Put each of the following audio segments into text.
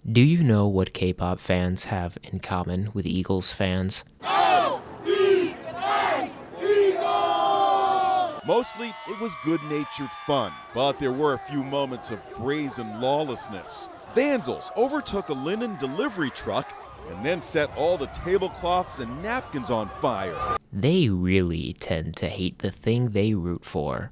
Do you know what K-pop fans have in common with Eagles fans? Mostly, it was good-natured fun, but there were a few moments of brazen lawlessness. Vandals overtook a linen delivery truck and then set all the tablecloths and napkins on fire. They really tend to hate the thing they root for.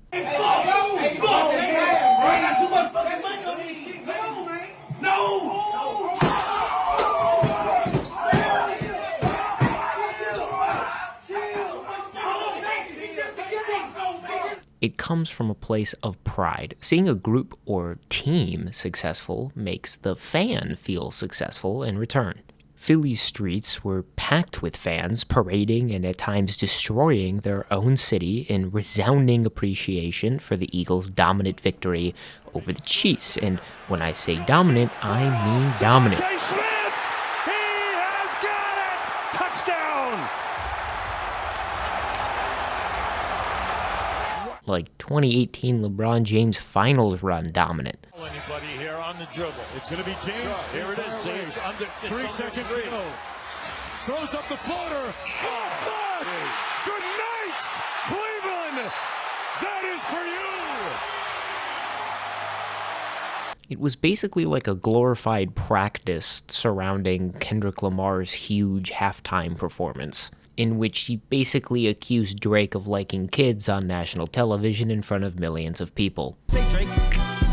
It comes from a place of pride. Seeing a group or team successful makes the fan feel successful in return. Philly's streets were packed with fans parading and at times destroying their own city in resounding appreciation for the Eagles' dominant victory over the Chiefs. And when I say dominant, I mean dominant. Smith! He has got it! Touchdown! Like 2018 LeBron James finals run dominant. Anybody here on the dribble? It's going to be James. Here it is. It's under 3 seconds to go. Throws up the floater. Good night, Cleveland. That is for you. It was basically like a glorified practice surrounding Kendrick Lamar's huge halftime performance, in which he basically accused Drake of liking kids on national television in front of millions of people. Say Drake,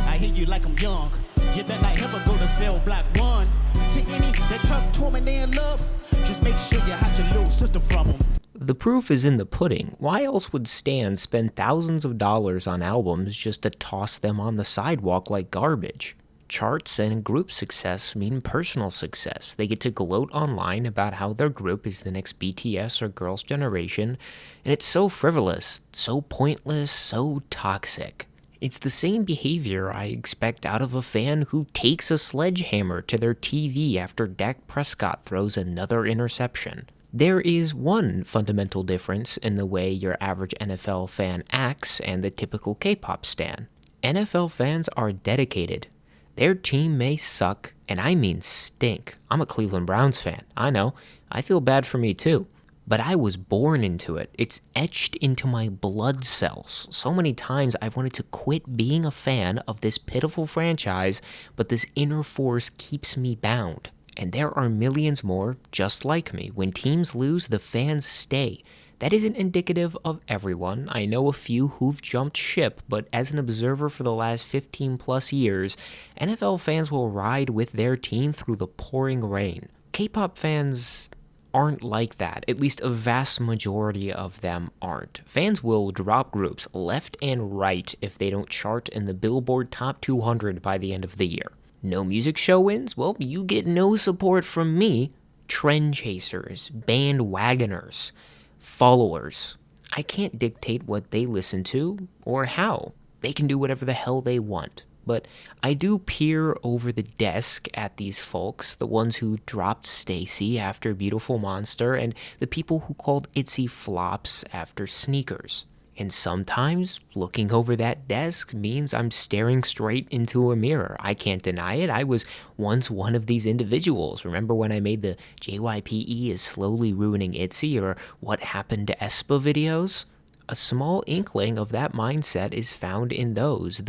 I hear you like I'm young. You better not ever go to cell block 1. To any that talk to him and they in love, just make sure you hide your little sister from them. The proof is in the pudding. Why else would Stan spend thousands of dollars on albums just to toss them on the sidewalk like garbage? Charts and group success mean personal success. They get to gloat online about how their group is the next BTS or Girls' Generation, and it's so frivolous, so pointless, so toxic. It's the same behavior I expect out of a fan who takes a sledgehammer to their TV after Dak Prescott throws another interception. There is one fundamental difference in the way your average NFL fan acts and the typical K-pop stan. NFL fans are dedicated. Their team may suck, and I mean stink. I'm a Cleveland Browns fan. I know. I feel bad for me too. But I was born into it. It's etched into my blood cells. So many times I've wanted to quit being a fan of this pitiful franchise, but this inner force keeps me bound. And there are millions more just like me. When teams lose, the fans stay. That isn't indicative of everyone. I know a few who've jumped ship, but as an observer for the last 15 plus years, NFL fans will ride with their team through the pouring rain. K-pop fans aren't like that. At least a vast majority of them aren't. Fans will drop groups left and right if they don't chart in the Billboard Top 200 by the end of the year. No music show wins? Well, you get no support from me. Trend chasers, bandwagoners, followers. I can't dictate what they listen to or how. They can do whatever the hell they want. But I do peer over the desk at these folks, the ones who dropped Stacy after Beautiful Monster, and the people who called Itzy flops after Sneakers. And sometimes looking over that desk means I'm staring straight into a mirror. I can't deny it. I was once one of these individuals. Remember when I made the JYPE is slowly ruining Itzy or What Happened to aespa videos? A small inkling of that mindset is found in those.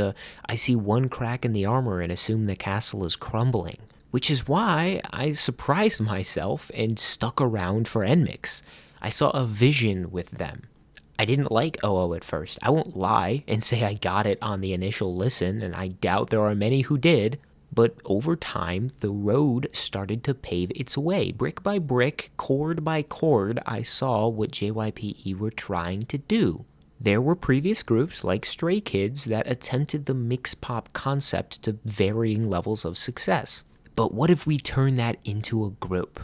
I see one crack in the armor and assume the castle is crumbling. Which is why I surprised myself and stuck around for NMIXX. I saw a vision with them. I didn't like OO at first. I won't lie and say I got it on the initial listen, and I doubt there are many who did. But over time, the road started to pave its way. Brick by brick, chord by chord, I saw what JYPE were trying to do. There were previous groups like Stray Kids that attempted the mix pop concept to varying levels of success. But what if we turn that into a group?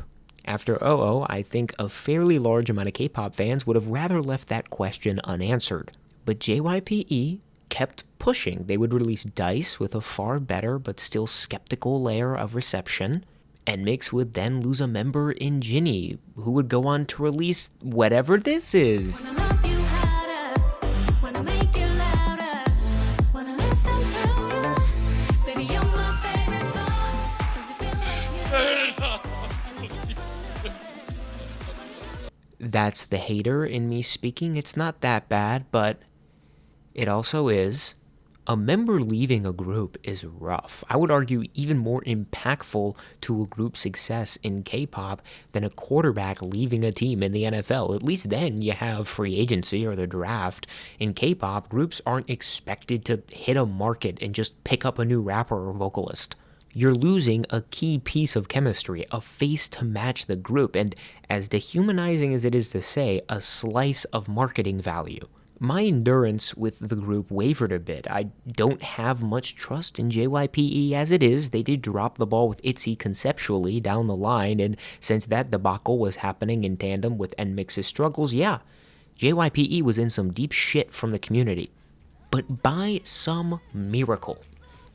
After OO, I think a fairly large amount of K-pop fans would have rather left that question unanswered. But JYPE kept pushing. They would release Dice with a far better but still skeptical layer of reception. NMIXX would then lose a member in Jinny, who would go on to release whatever this is. That's the hater in me speaking. It's not that bad, but it also is. A member leaving a group is rough. I would argue even more impactful to a group's success in K-pop than a quarterback leaving a team in the NFL. At least then you have free agency or the draft. In K-pop, groups aren't expected to hit a market and just pick up a new rapper or vocalist. You're losing a key piece of chemistry, a face to match the group, and as dehumanizing as it is to say, a slice of marketing value. My endurance with the group wavered a bit. I don't have much trust in JYPE as it is. They did drop the ball with ITZY conceptually down the line, and since that debacle was happening in tandem with NMIXX's struggles, yeah, JYPE was in some deep shit from the community. But by some miracle,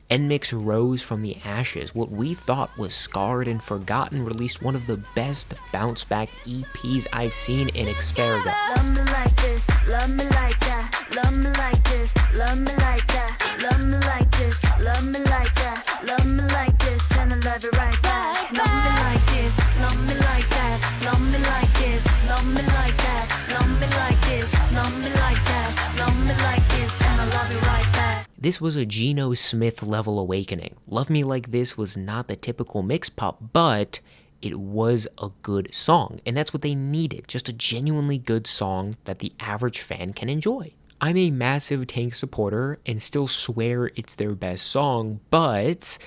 NMIXX rose from the ashes. What we thought was scarred and forgotten released one of the best bounce-back EPs I've seen in Xperiga. Love me like this, love me like that, love me like this, love me like that, love me like this, love me like that, love me like this, and I love it right back. Love me like this, love me like that, love me like this, love me like that, love me like this, love me like that, love me like this, and I love it right back. This was a Geno Smith level awakening. Love Me Like This was not the typical mix pop, but it was a good song, and that's what they needed, just a genuinely good song that the average fan can enjoy. I'm a massive Tank supporter and still swear it's their best song, but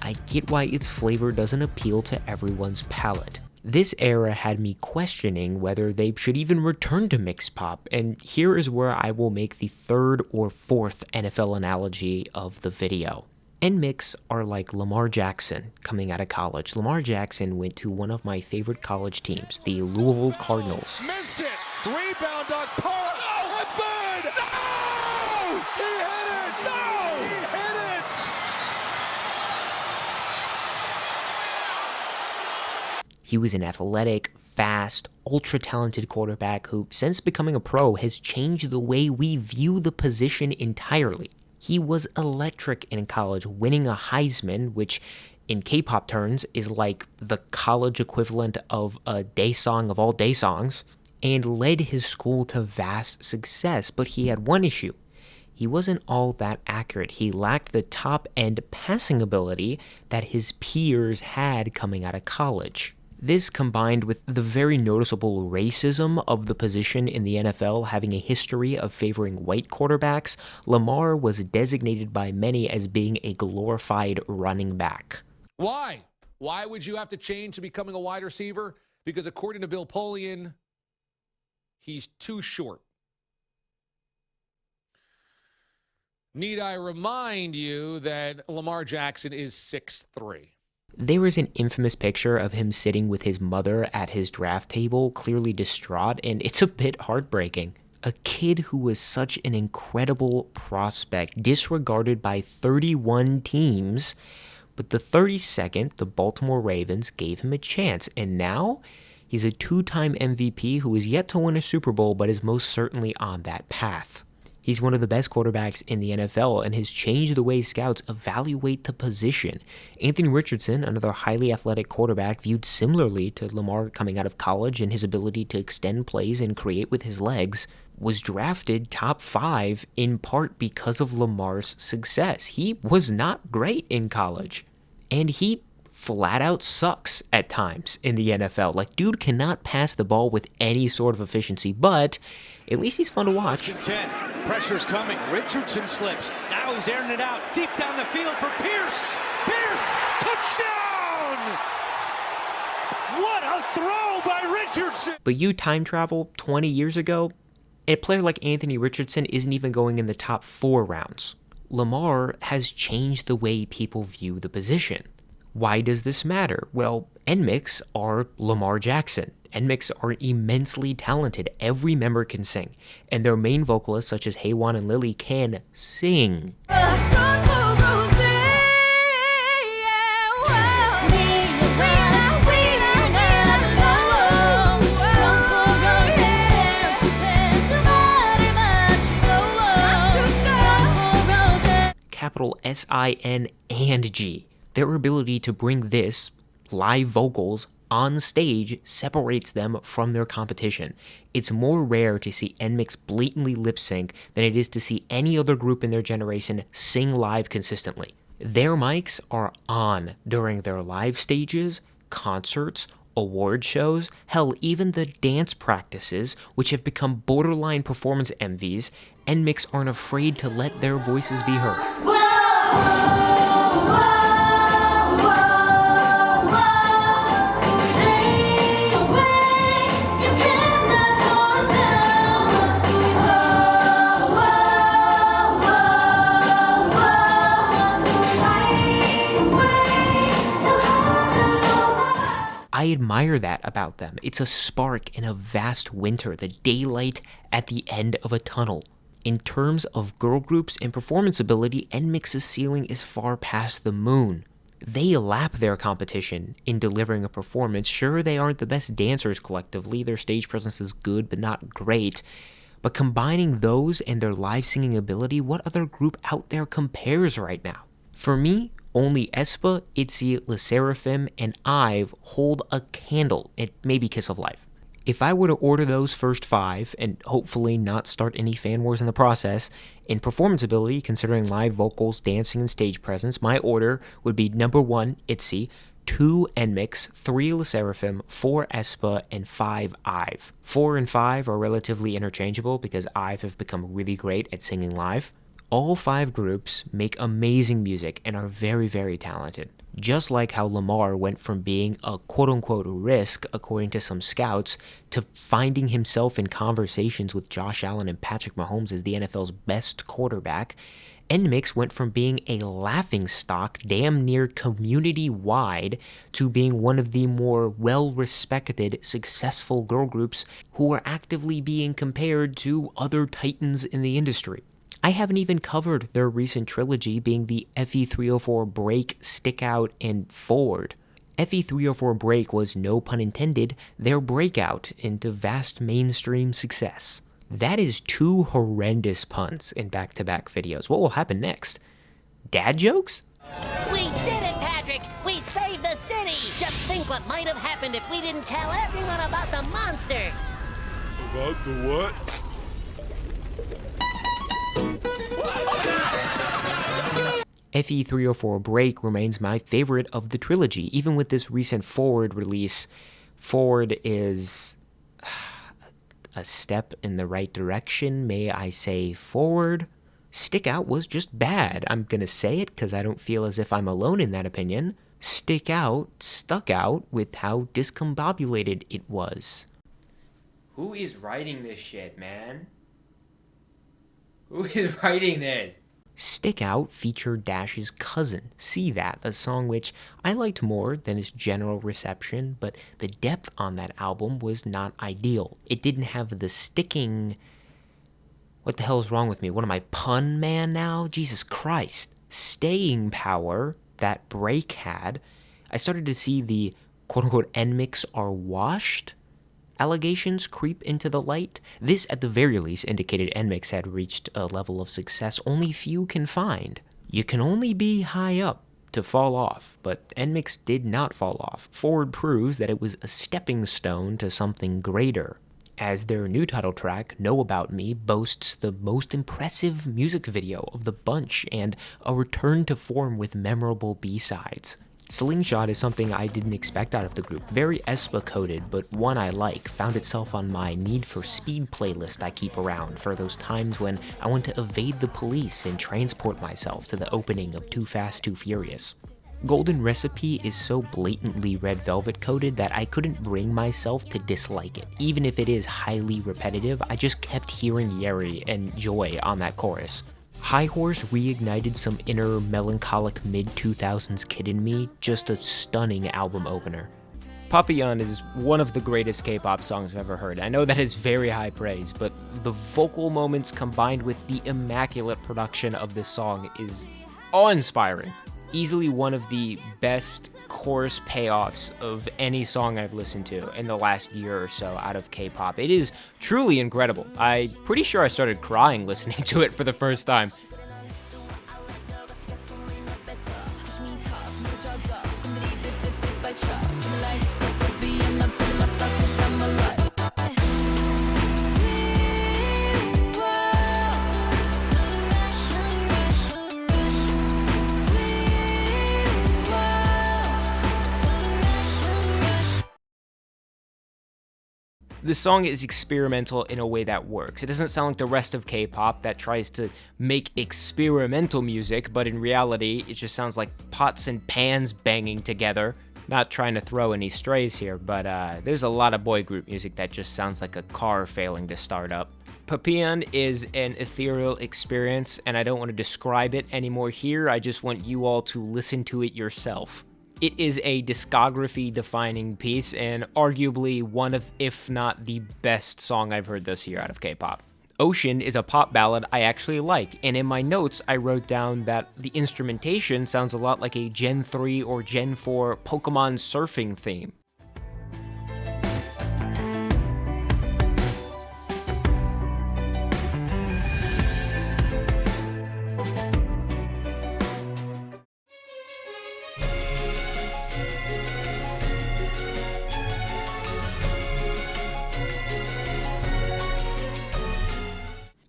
I get why its flavor doesn't appeal to everyone's palate. This era had me questioning whether they should even return to mix pop, and here is where I will make the third or fourth NFL analogy of the video. NMIXX are like Lamar Jackson coming out of college. Lamar Jackson went to one of my favorite college teams, the Louisville Cardinals. Missed it. Rebound on Paul. Oh, a bird. No! He hit it. No! He hit it. He was an athletic, fast, ultra-talented quarterback who, since becoming a pro, has changed the way we view the position entirely. He was electric in college, winning a Heisman, which in K-pop terms is like the college equivalent of a day song of all day songs, and led his school to vast success. But he had one issue. He wasn't all that accurate. He lacked the top-end passing ability that his peers had coming out of college. This, combined with the very noticeable racism of the position in the NFL having a history of favoring white quarterbacks, Lamar was designated by many as being a glorified running back. Why? Why would you have to change to becoming a wide receiver? Because according to Bill Polian, he's too short. Need I remind you that Lamar Jackson is 6'3"? There was an infamous picture of him sitting with his mother at his draft table, clearly distraught, and it's a bit heartbreaking. A kid who was such an incredible prospect, disregarded by 31 teams, but the 32nd, the Baltimore Ravens, gave him a chance, and now he's a two-time MVP who is yet to win a Super Bowl, but is most certainly on that path. He's one of the best quarterbacks in the NFL and has changed the way scouts evaluate the position. Anthony Richardson, another highly athletic quarterback viewed similarly to Lamar coming out of college and his ability to extend plays and create with his legs, was drafted top 5 in part because of Lamar's success. He was not great in college, and he flat out sucks at times in the NFL. Like, dude cannot pass the ball with any sort of efficiency, but at least he's fun to watch. 10. Pressure's coming. Richardson slips. Now he's airing it out deep down the field for Pierce. Pierce! Touchdown! What a throw by Richardson! But you time travel 20 years ago, a player like Anthony Richardson isn't even going in the top 4 rounds. Lamar has changed the way people view the position. Why does this matter? Well, NMIXX are Lamar Jackson. NMIXX are immensely talented. Every member can sing, and their main vocalists, such as Haewon and Lily, can sing. Capital S-I-N and G. Their ability to bring this, live vocals, on stage separates them from their competition. It's more rare to see NMIXX blatantly lip sync than it is to see any other group in their generation sing live consistently. Their mics are on during their live stages, concerts, award shows, hell, even the dance practices, which have become borderline performance MVs. NMIXX aren't afraid to let their voices be heard. I admire that about them. It's a spark in a vast winter, the daylight at the end of a tunnel. In terms of girl groups and performance ability, NMIXX's ceiling is far past the moon. They lap their competition in delivering a performance. Sure, they aren't the best dancers collectively, their stage presence is good but not great, but combining those and their live singing ability, what other group out there compares right now? For me, only aespa, ITZY, LE SSERAFIM, and IVE hold a candle at maybe Kiss of Life. If I were to order those first 5, and hopefully not start any fan wars in the process, in performance ability, considering live vocals, dancing, and stage presence, my order would be number 1, ITZY, 2, NMIXX, 3, LE SSERAFIM, 4, aespa, and 5, IVE. 4 and 5 are relatively interchangeable because IVE have become really great at singing live. All 5 groups make amazing music and are very, very talented. Just like how Lamar went from being a quote-unquote risk, according to some scouts, to finding himself in conversations with Josh Allen and Patrick Mahomes as the NFL's best quarterback, NMIXX went from being a laughingstock damn near community-wide to being one of the more well-respected, successful girl groups who are actively being compared to other titans in the industry. I haven't even covered their recent trilogy, being the FE304 Break, Stick Out, and Forward. FE304 Break was, no pun intended, their breakout into vast mainstream success. That is 2 horrendous puns in back-to-back videos. What will happen next? Dad jokes? We did it, Patrick! We saved the city! Just think what might have happened if we didn't tell everyone about the monster! About the what? FE304 Break remains my favorite of the trilogy. Even with this recent Forward release, Forward is a step in the right direction, may I say forward. Stick Out was just bad. I'm gonna say it because I don't feel as if I'm alone in that opinion. Stick Out stuck out with how discombobulated it was. Who is writing this shit, man? Who is writing this? Stick Out featured Dash's cousin, See That, a song which I liked more than its general reception, but the depth on that album was not ideal. It didn't have the sticking... What the hell is wrong with me? What am I, pun man now? Jesus Christ. Staying power that Break had. I started to see the quote-unquote NMIXX are washed allegations creep into the light. This, at the very least, indicated NMIXX had reached a level of success only few can find. You can only be high up to fall off, but NMIXX did not fall off. Forward proves that it was a stepping stone to something greater, as their new title track, Know About Me, boasts the most impressive music video of the bunch and a return to form with memorable B-sides. Slingshot is something I didn't expect out of the group. Very aespa-coded, but one I like. Found itself on my Need for Speed playlist I keep around for those times when I want to evade the police and transport myself to the opening of Too Fast, Too Furious. Golden Recipe is so blatantly Red Velvet coded that I couldn't bring myself to dislike it. Even if it is highly repetitive, I just kept hearing Yeri and Joy on that chorus. High Horse reignited some inner melancholic mid-2000s kid in me, just a stunning album opener. Papillon is one of the greatest K-pop songs I've ever heard. I know that is very high praise, but the vocal moments combined with the immaculate production of this song is awe-inspiring. Easily one of the best chorus payoffs of any song I've listened to in the last year or so out of K-pop. It is truly incredible. I'm pretty sure I started crying listening to it for the first time. The song is experimental in a way that works. It doesn't sound like the rest of K-pop that tries to make experimental music, but in reality, it just sounds like pots and pans banging together. Not trying to throw any strays here, but there's a lot of boy group music that just sounds like a car failing to start up. Papillon is an ethereal experience, and I don't want to describe it anymore here. I just want you all to listen to it yourself. It is a discography-defining piece, and arguably one of, if not the best song I've heard this year out of K-pop. Ocean is a pop ballad I actually like, and in my notes I wrote down that the instrumentation sounds a lot like a Gen 3 or Gen 4 Pokemon surfing theme.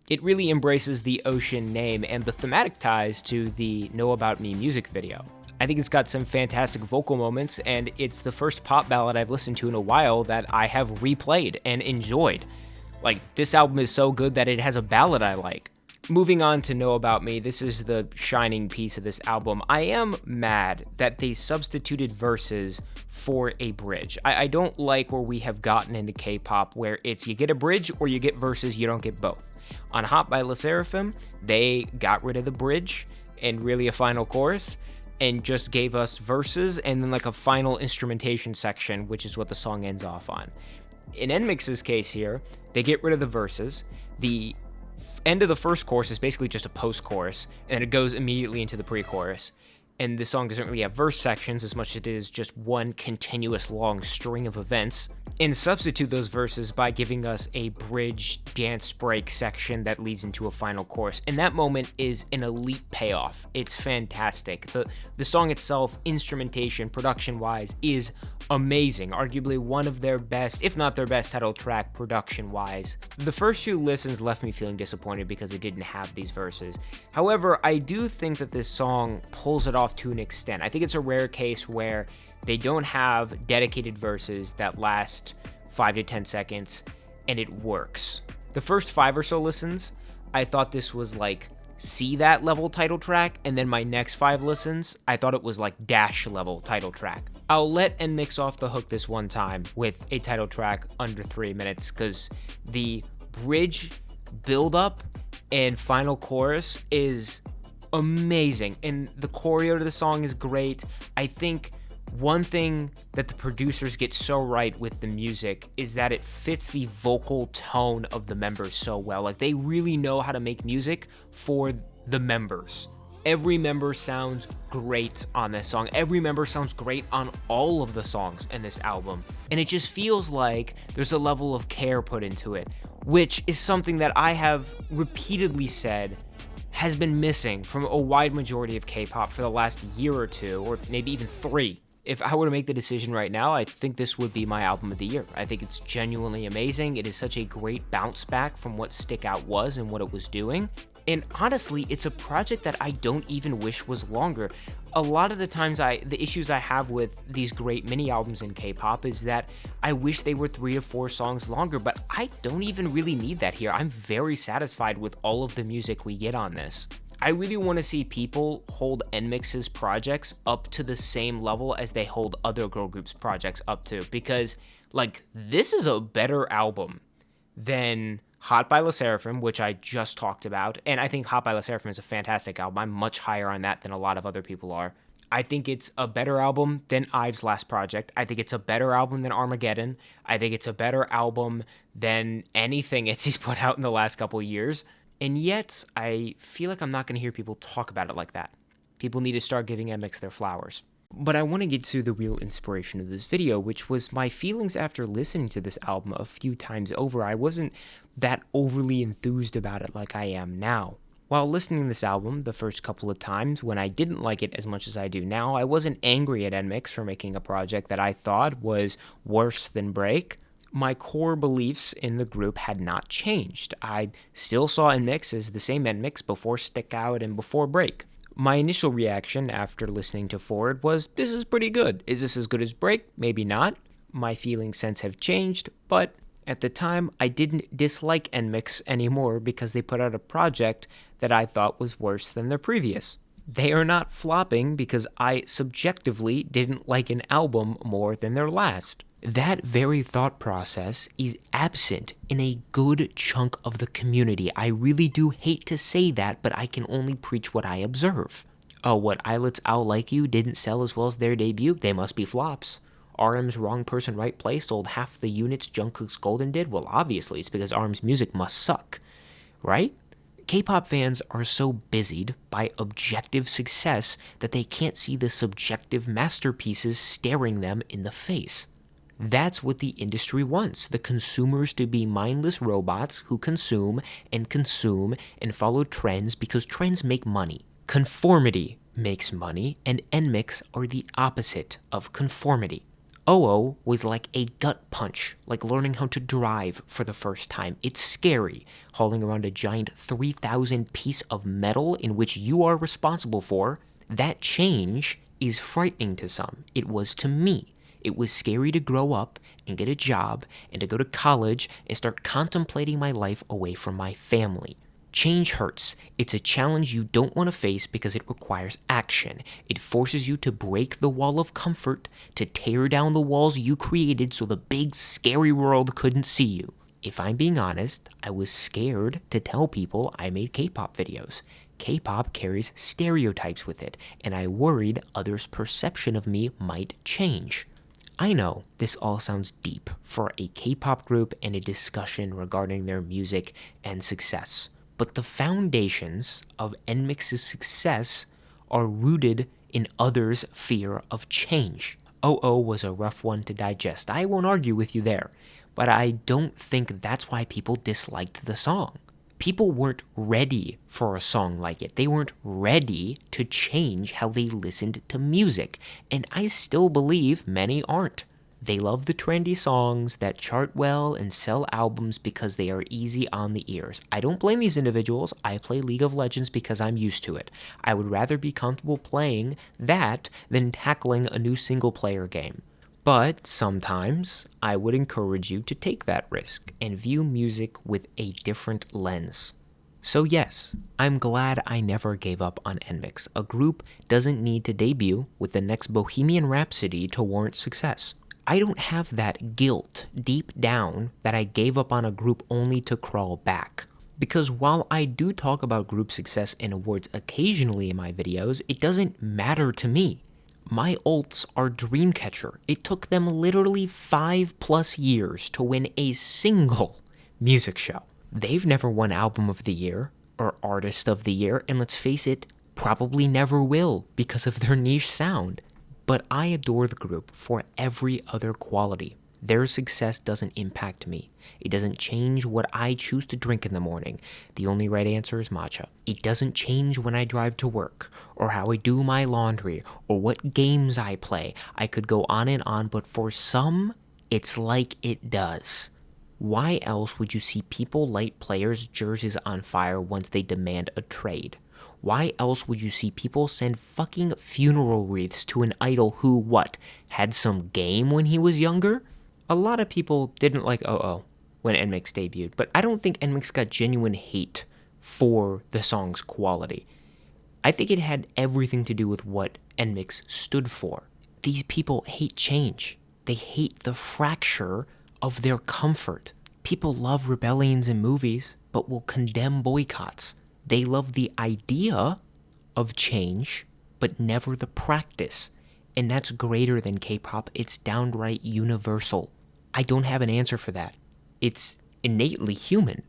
It really embraces the Ocean name and the thematic ties to the Know About Me music video. I think it's got some fantastic vocal moments, and it's the first pop ballad I've listened to in a while that I have replayed and enjoyed. Like, this album is so good that it has a ballad I like. Moving on to Know About Me, this is the shining piece of this album. I am mad that they substituted verses for a bridge. I don't like where we have gotten into K-pop where it's you get a bridge or you get verses, you don't get both. On Hot by Le Sserafim, they got rid of the bridge and really a final chorus and just gave us verses and then like a final instrumentation section, which is what the song ends off on. In NMIXX's case here, they get rid of the verses. The end of the first chorus is basically just a post-chorus, and it goes immediately into the pre-chorus. And the song doesn't really have verse sections as much as it is just one continuous long string of events, and substitute those verses by giving us a bridge dance break section that leads into a final chorus. And that moment is an elite payoff. It's fantastic. The song itself, instrumentation, production-wise, is amazing. Arguably one of their best, if not their best title track production-wise. The first few listens left me feeling disappointed because it didn't have these verses. However, I do think that this song pulls it off to an extent. I think it's a rare case where they don't have dedicated verses that last 5 to 10 seconds, and it works. The first 5 or so listens, I thought this was like See That level title track, and then my next 5 listens, I thought it was like Dash level title track. I'll let NMIXX off the hook this one time with a title track under 3 minutes, because the bridge build-up and final chorus is amazing, and the choreo to the song is great. I think one thing that the producers get so right with the music is that it fits the vocal tone of the members so well. Like, they really know how to make music for the members. Every member sounds great on this song. Every member sounds great on all of the songs in this album. And it just feels like there's a level of care put into it, which is something that I have repeatedly said has been missing from a wide majority of K-pop for the last year or two, or maybe even 3. If I were to make the decision right now, I think this would be my album of the year. I think it's genuinely amazing. It is such a great bounce back from what Stick Out was and what it was doing. And honestly, it's a project that I don't even wish was longer. A lot of the times the issues I have with these great mini albums in K-pop is that I wish they were 3 or 4 songs longer, but I don't even really need that here. I'm very satisfied with all of the music we get on this. I really want to see people hold NMIXX's projects up to the same level as they hold other girl groups' projects up to, because, like, this is a better album than Hot by Le Sserafim, which I just talked about, and I think Hot by Le Sserafim is a fantastic album. I'm much higher on that than a lot of other people are. I think it's a better album than IVE's last project. I think it's a better album than Armageddon. I think it's a better album than anything ITZY's put out in the last couple of years. And yet, I feel like I'm not going to hear people talk about it like that. People need to start giving NMIXX their flowers. But I want to get to the real inspiration of this video, which was my feelings after listening to this album a few times over. I wasn't that overly enthused about it like I am now. While listening to this album the first couple of times, when I didn't like it as much as I do now, I wasn't angry at NMIXX for making a project that I thought was worse than Break. My core beliefs in the group had not changed. I still saw NMIXX as the same NMIXX before Stick Out and before Break. My initial reaction after listening to Forward was, this is pretty good. Is this as good as Break? Maybe not. My feelings since have changed, but At the time, I didn't dislike NMIXX anymore because they put out a project that I thought was worse than their previous. They are not flopping because I subjectively didn't like an album more than their last. That very thought process is absent in a good chunk of the community. I really do hate to say that, but I can only preach what I observe. Oh, what Eyelets I'll Like You didn't sell as well as their debut? They must be flops. RM's Wrong Person Right Place sold half the units Jungkook's Golden did? Well, obviously, it's because RM's music must suck, right? K-pop fans are so busied by objective success that they can't see the subjective masterpieces staring them in the face. That's what the industry wants, the consumers to be mindless robots who consume and follow trends because trends make money. Conformity makes money, and NMIXX are the opposite of conformity. OO was like a gut punch, like learning how to drive for the first time. It's scary, hauling around a giant 3,000 piece of metal in which you are responsible for. That change is frightening to some. It was to me. It was scary to grow up and get a job and to go to college and start contemplating my life away from my family. Change hurts. It's a challenge you don't want to face because it requires action. It forces you to break the wall of comfort, to tear down the walls you created so the big, scary world couldn't see you. If I'm being honest, I was scared to tell people I made K-pop videos. K-pop carries stereotypes with it, and I worried others' perception of me might change. I know this all sounds deep for a K-pop group and a discussion regarding their music and success. But the foundations of NMIXX's success are rooted in others' fear of change. OO was a rough one to digest. I won't argue with you there, but I don't think that's why people disliked the song. People weren't ready for a song like it. They weren't ready to change how they listened to music, and I still believe many aren't. They love the trendy songs that chart well and sell albums because they are easy on the ears. I don't blame these individuals. I play League of Legends because I'm used to it. I would rather be comfortable playing that than tackling a new single-player game. But sometimes I would encourage you to take that risk and view music with a different lens. So yes, I'm glad I never gave up on NMIXX. A group doesn't need to debut with the next Bohemian Rhapsody to warrant success. I don't have that guilt deep down that I gave up on a group only to crawl back. Because while I do talk about group success and awards occasionally in my videos, it doesn't matter to me. My ults are Dreamcatcher. It took them literally 5+ years to win a single music show. They've never won Album of the Year or Artist of the Year, and let's face it, probably never will because of their niche sound. But I adore the group for every other quality. Their success doesn't impact me. It doesn't change what I choose to drink in the morning. The only right answer is matcha. It doesn't change when I drive to work, or how I do my laundry, or what games I play. I could go on and on, but for some, it's like it does. Why else would you see people light players' jerseys on fire once they demand a trade? Why else would you see people send fucking funeral wreaths to an idol who, what, had some game when he was younger? A lot of people didn't like OO when NMIXX debuted, but I don't think NMIXX got genuine hate for the song's quality. I think it had everything to do with what NMIXX stood for. These people hate change. They hate the fracture of their comfort. People love rebellions in movies, but will condemn boycotts. They love the idea of change, but never the practice. And that's greater than K-pop. It's downright universal. I don't have an answer for that. It's innately human.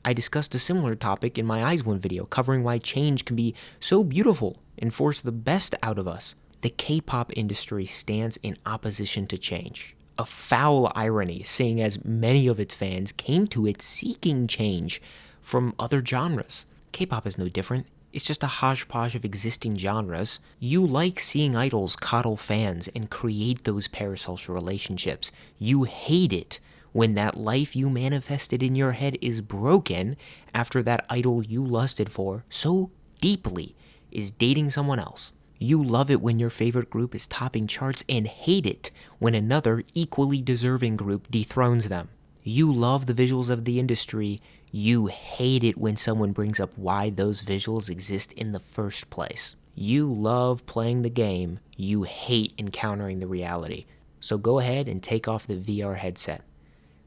I discussed a similar topic in my Eyes One video, covering why change can be so beautiful and force the best out of us. The K-pop industry stands in opposition to change. A foul irony, seeing as many of its fans came to it seeking change from other genres. K-pop is no different. It's just a hodgepodge of existing genres. You like seeing idols coddle fans and create those parasocial relationships. You hate it when that life you manifested in your head is broken after that idol you lusted for so deeply is dating someone else. You love it when your favorite group is topping charts and hate it when another equally deserving group dethrones them. You love the visuals of the industry. You hate it when someone brings up why those visuals exist in the first place. You love playing the game. You hate encountering the reality. So go ahead and take off the VR headset.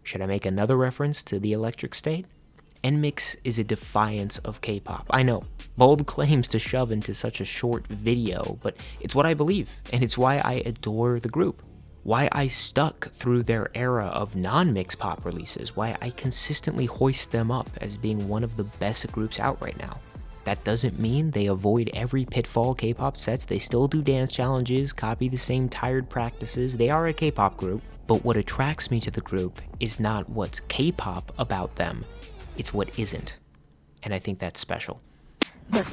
Should I make another reference to the electric state? NMIXX is a defiance of K-pop. I know, bold claims to shove into such a short video, but it's what I believe, and it's why I adore the group. Why I stuck through their era of non-mix pop releases, why I consistently hoist them up as being one of the best groups out right now. That doesn't mean they avoid every pitfall K-pop sets. They still do dance challenges, copy the same tired practices. They are a K-pop group, but what attracts me to the group is not what's K-pop about them, it's what isn't. And I think that's special. But